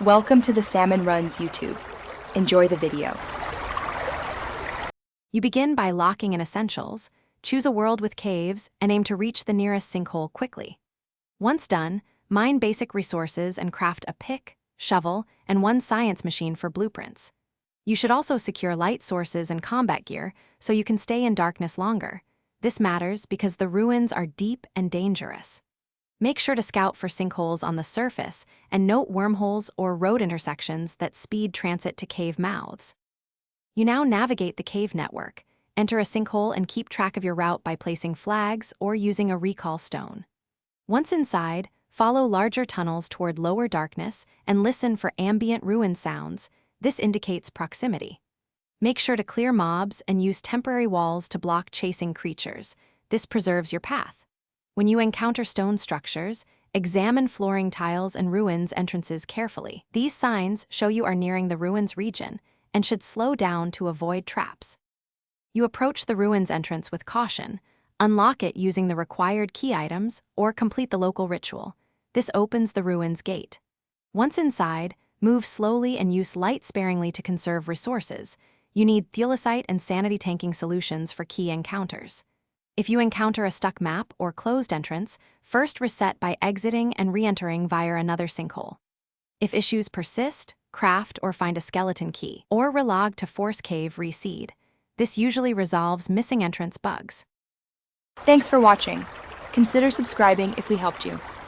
Welcome to the Salmon Runs YouTube. Enjoy the video. You begin by locking in essentials, choose a world with caves, and aim to reach the nearest sinkhole quickly. Once done, mine basic resources and craft a pick, shovel, and one science machine for blueprints. You should also secure light sources and combat gear so you can stay in darkness longer. This matters because the ruins are deep and dangerous. Make sure to scout for sinkholes on the surface and note wormholes or road intersections that speed transit to cave mouths. You now navigate the cave network, enter a sinkhole and keep track of your route by placing flags or using a recall stone. Once inside, follow larger tunnels toward lower darkness and listen for ambient ruin sounds. This indicates proximity. Make sure to clear mobs and use temporary walls to block chasing creatures. This preserves your path. When you encounter stone structures, examine flooring tiles and ruins entrances carefully. These signs show you are nearing the ruins region and should slow down to avoid traps. You approach the ruins entrance with caution, unlock it using the required key items, or complete the local ritual. This opens the ruins gate. Once inside, move slowly and use light sparingly to conserve resources. You need thiolicite and sanity tanking solutions for key encounters. If you encounter a stuck map or closed entrance, first reset by exiting and re-entering via another sinkhole. If issues persist, craft or find a skeleton key, or relog to force cave reseed. This usually resolves missing entrance bugs. Thanks for watching. Consider subscribing if we helped you.